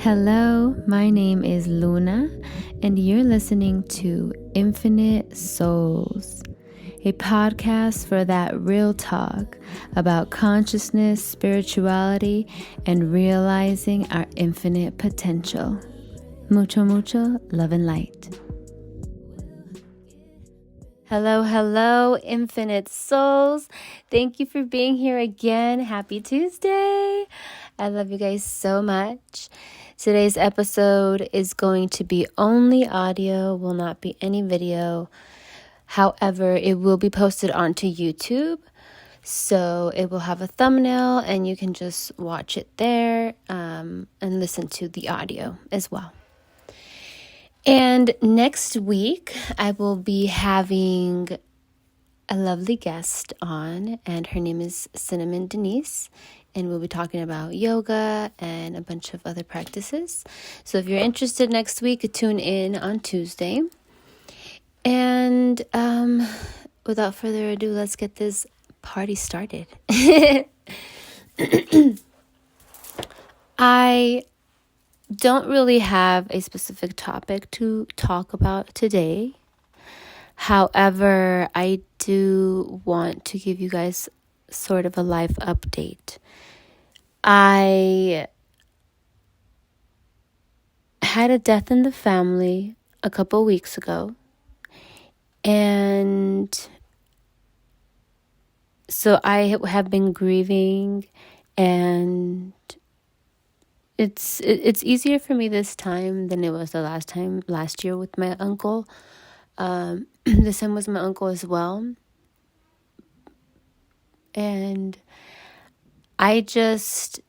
Hello, my name is Luna, and you're listening to Infinite Souls, a podcast for that real talk about consciousness, spirituality, and realizing our infinite potential. Mucho, mucho love and light. Hello, Infinite Souls. Thank you for being here again. Happy Tuesday. I love you guys so much. Today's episode is going to be only audio, will not be any video. However, it will be posted onto YouTube. So it will have a thumbnail and you can just watch it there and listen to the audio as well. And next week, I will be having a lovely guest on, and her name is Cinnamon Denise, and we'll be talking about yoga and a bunch of other practices. So if you're interested next week, tune in on Tuesday. And without further ado, let's get this party started. I don't really have a specific topic to talk about today. However, I do want to give you guys sort of a life update. I had a death in the family a couple weeks ago. And so I have been grieving, and it's easier for me this time than it was the last year with my uncle. This time was my uncle as well. And I just,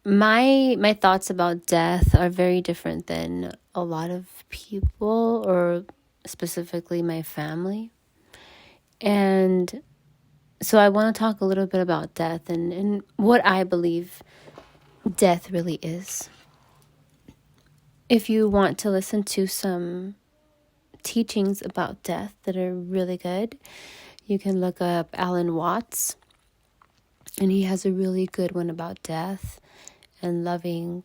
my thoughts about death are very different than a lot of people, or specifically my family. And so I want to talk a little bit about death and what I believe death really is. If you want to listen to some teachings about death that are really good, you can look up Alan Watts, and he has a really good one about death and loving.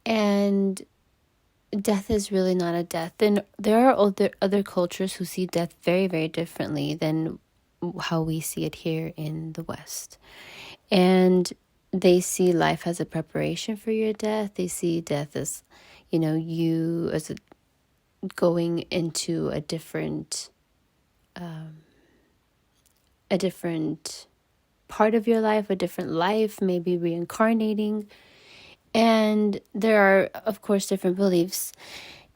And death is really not a death. And there are other cultures who see death very, very differently than how we see it here in the West. And they see life as a preparation for your death. They see death as, you as going into a different part of your life, a different life, maybe reincarnating. And there are, of course, different beliefs.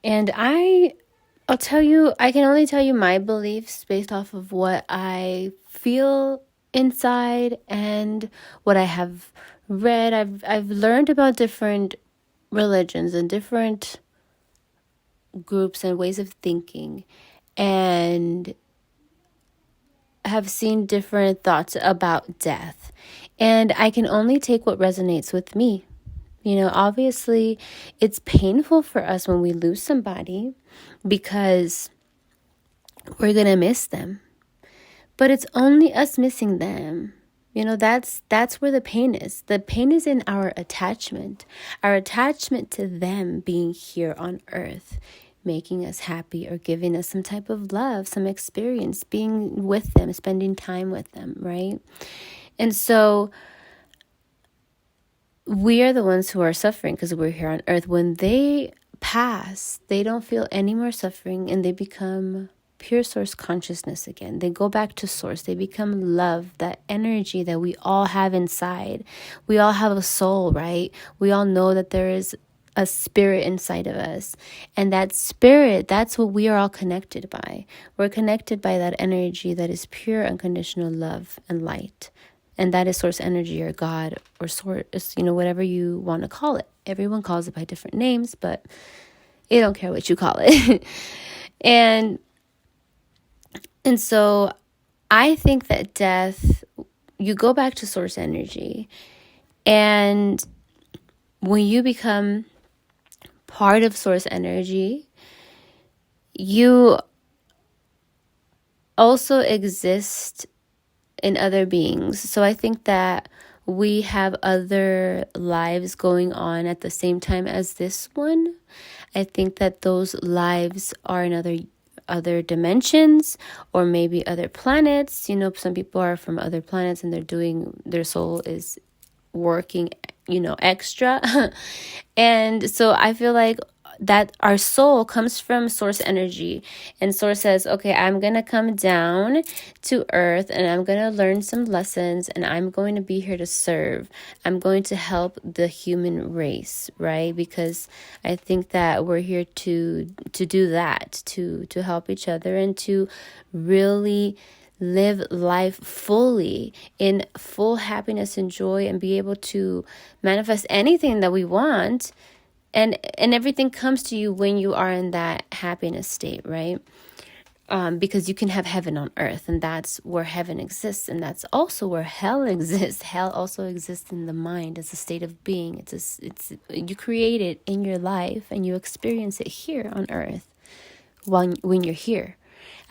And I'll tell you, I can only tell you my beliefs based off of what I feel inside and what I have read. I've learned about different religions and different groups and ways of thinking, and have seen different thoughts about death. And I can only take what resonates with me. Obviously, it's painful for us when we lose somebody because we're going to miss them. But it's only us missing them. That's where the pain is. The pain is in our attachment to them being here on earth, making us happy or giving us some type of love, some experience, being with them, spending time with them, right? And so we are the ones who are suffering because we're here on earth. When they pass, they don't feel any more suffering, and they become pure source consciousness again. They go back to source. They become love, that energy that we all have inside. We all have a soul, right? We all know that there is a spirit inside of us. And that spirit, that's what we are all connected by. We're connected by that energy that is pure, unconditional love and light. And that is source energy, or God, or source, whatever you want to call it. Everyone calls it by different names, but you don't care what you call it. And so I think that death, you go back to source energy. And when you become part of source energy, you also exist in other beings. So I think that we have other lives going on at the same time as this one, I think that those lives are in other dimensions, or maybe other planets. You know, some people are from other planets and their soul is working, extra. And so I feel like that our soul comes from source energy, and source says, okay, I'm gonna come down to earth and I'm gonna learn some lessons, and I'm going to be here to serve. I'm going to help the human race, right? Because I think that we're here to do that, to help each other, and to really live life fully, in full happiness and joy, and be able to manifest anything that we want. And everything comes to you when you are in that happiness state, right? Because you can have heaven on earth, and that's where heaven exists, and that's also where hell exists. Hell also exists in the mind as a state of being. It's you create it in your life, and you experience it here on earth when you're here.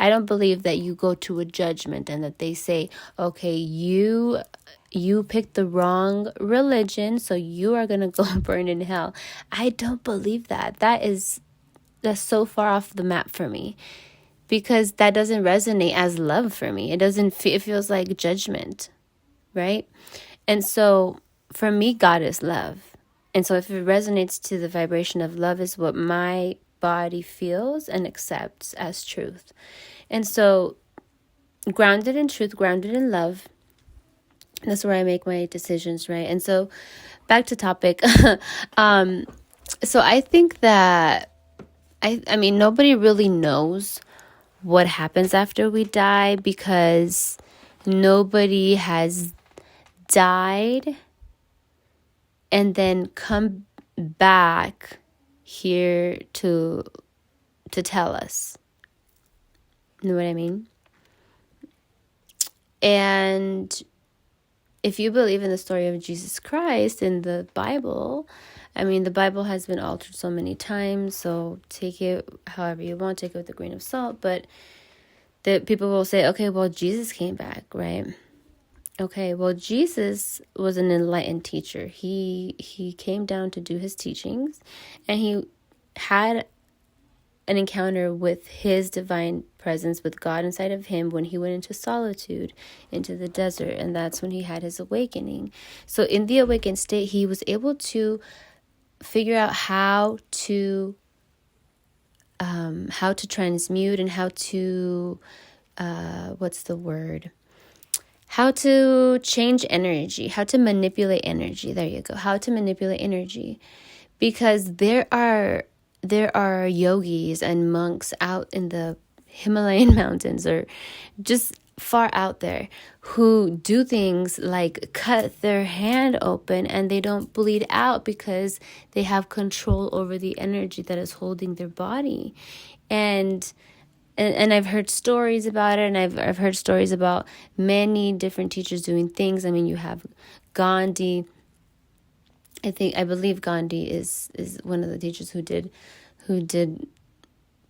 I don't believe that you go to a judgment and that they say, okay, you picked the wrong religion, so you are going to go burn in hell. I don't believe that. That's so far off the map for me, because that doesn't resonate as love for me. It feels like judgment, right? And so for me, God is love. And so if it resonates to the vibration of love, is what my body feels and accepts as truth. And so grounded in truth, grounded in love, that's where I make my decisions, right? And so back to topic. So I think that I mean, nobody really knows what happens after we die, because nobody has died and then come back here to tell us. You know what I mean? And if you believe in the story of Jesus Christ in the Bible, I mean, the Bible has been altered so many times, so take it however you want, take it with a grain of salt. But the people will say, okay, well, Jesus came back, right? Okay, well, Jesus was an enlightened teacher. He came down to do his teachings, and he had an encounter with his divine presence, with God inside of him, when he went into solitude, into the desert, and that's when he had his awakening. So in the awakened state, he was able to figure out how to transmute, and how to how to change energy, how to manipulate energy. There you go. How to manipulate energy. Because there are yogis and monks out in the Himalayan mountains, or just far out there, who do things like cut their hand open and they don't bleed out, because they have control over the energy that is holding their body. And I've heard stories about it, and I've heard stories about many different teachers doing things. I mean, you have Gandhi. I believe Gandhi is one of the teachers who did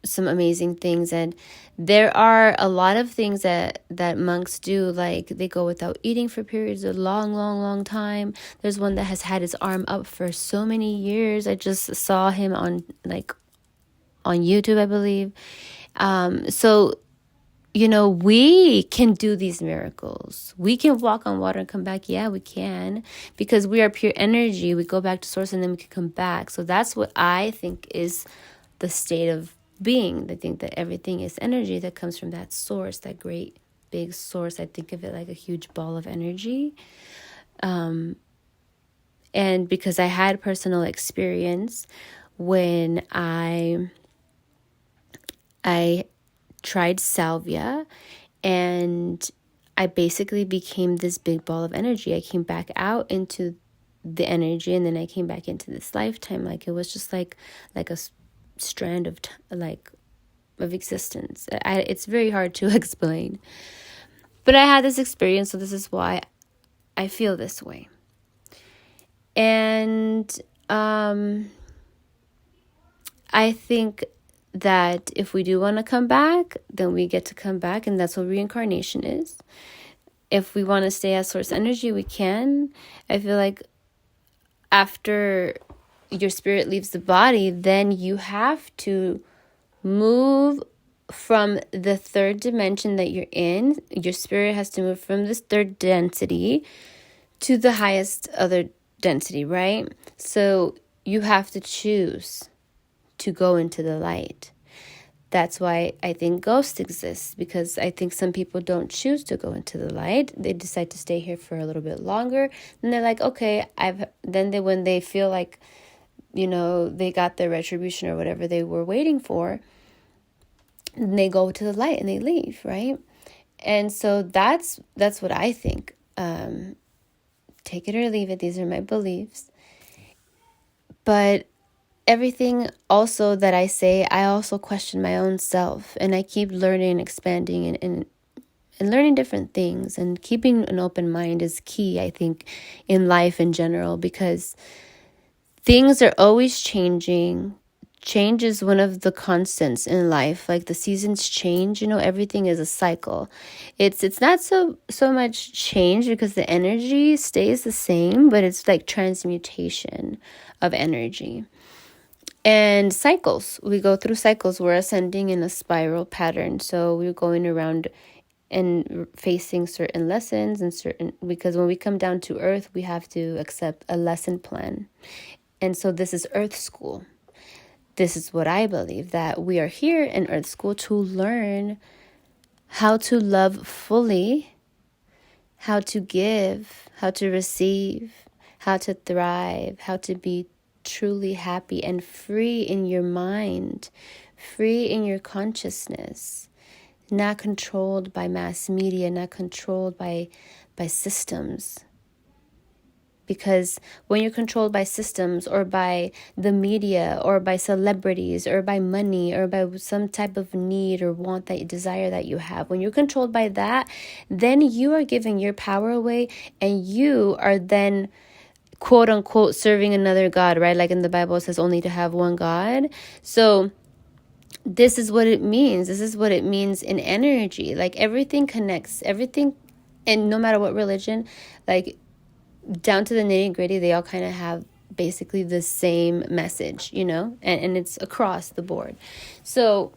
some amazing things. And there are a lot of things that monks do, like they go without eating for periods of long time. There's one that has had his arm up for so many years. I just saw him on YouTube, I believe. So, we can do these miracles. We can walk on water and come back. Yeah, we can, because we are pure energy. We go back to source and then we can come back. So that's what I think is the state of being. I think that everything is energy that comes from that source, that great big source. I think of it like a huge ball of energy. And because I had personal experience when I tried salvia, and I basically became this big ball of energy. I came back out into the energy, and then I came back into this lifetime. Like it was just like a strand of existence. It's very hard to explain, but I had this experience, so this is why I feel this way. And I think that if we do want to come back, then we get to come back, and that's what reincarnation is. if we want to stay as source energy, we can. I feel like after your spirit leaves the body, then you have to move from the third dimension that you're in. Your spirit has to move from this third density to the highest other density, right? So you have to choose to go into the light. That's why I think ghosts exist, because I think some people don't choose to go into the light. They decide to stay here for a little bit longer. And they're like, okay, when they feel like, they got their retribution or whatever they were waiting for, they go to the light and they leave, right? And so that's what I think. Take it or leave it. These are my beliefs. But everything also that I say, I also question my own self, and I keep learning, expanding, and learning different things. And keeping an open mind is key, I think, in life in general, because things are always changing. Change is one of the constants in life. Like the seasons change, everything is a cycle. It's not so much change because the energy stays the same, but it's like transmutation of energy. And cycles, we go through cycles. We're ascending in a spiral pattern. So we're going around and facing certain lessons because when we come down to earth, we have to accept a lesson plan. And so this is earth school. This is what I believe, that we are here in earth school to learn how to love fully, how to give, how to receive, how to thrive, how to be truly happy and free in your mind, free in your consciousness, not controlled by mass media, not controlled by systems. Because when you're controlled by systems or by the media or by celebrities or by money or by some type of need or want, that desire that you have, when you're controlled by that, then you are giving your power away, and you are then quote unquote serving another God, right? Like in the Bible, it says only to have one God. So this is what it means. This is what it means in energy. Like everything connects, everything, and no matter what religion, like down to the nitty gritty, they all kind of have basically the same message, and it's across the board. So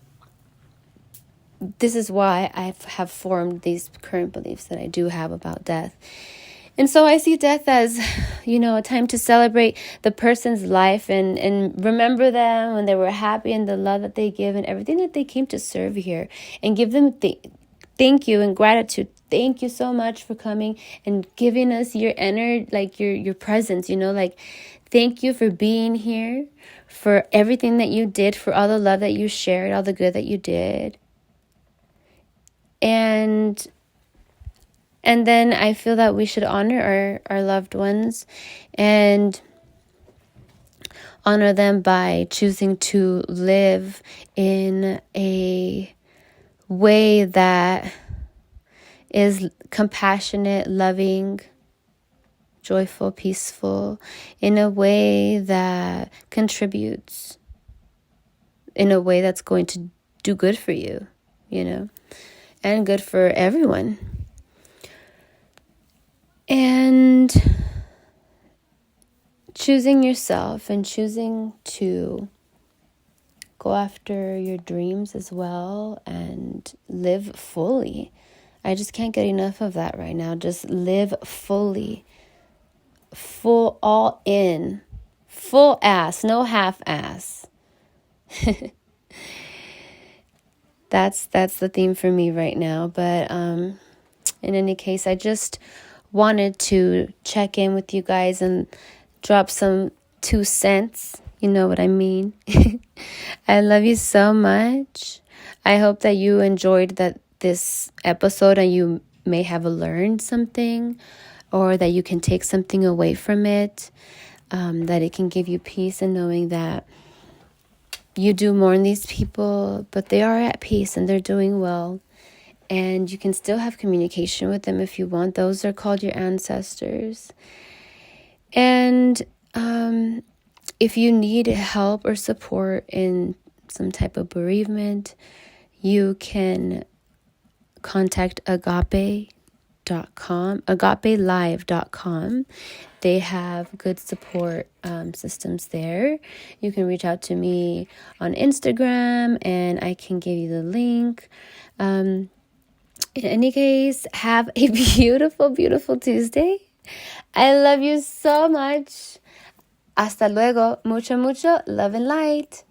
this is why I have formed these current beliefs that I do have about death. And so I see death as, a time to celebrate the person's life and remember them when they were happy and the love that they give and everything that they came to serve here, and give them thank you and gratitude. Thank you so much for coming and giving us your energy, like your presence, thank you for being here, for everything that you did, for all the love that you shared, all the good that you did. And then I feel that we should honor our loved ones and honor them by choosing to live in a way that is compassionate, loving, joyful, peaceful, in a way that contributes, in a way that's going to do good for you, and good for everyone. And choosing yourself and choosing to go after your dreams as well and live fully. I just can't get enough of that right now. Just live fully, full, all in, full ass, no half ass. That's the theme for me right now. But in any case, I just wanted to check in with you guys and drop some 2 cents. You know what I mean? I love you so much. I hope that you enjoyed this episode and you may have learned something, or that you can take something away from it, that it can give you peace in knowing that you do mourn these people, but they are at peace and they're doing well. And you can still have communication with them if you want. Those are called your ancestors. And if you need help or support in some type of bereavement, you can contact agape.org. agapelive.com. They have good support systems there. You can reach out to me on Instagram and I can give you the link. In any case, have a beautiful, beautiful Tuesday. I love you so much. Hasta luego. Mucho, mucho love and light.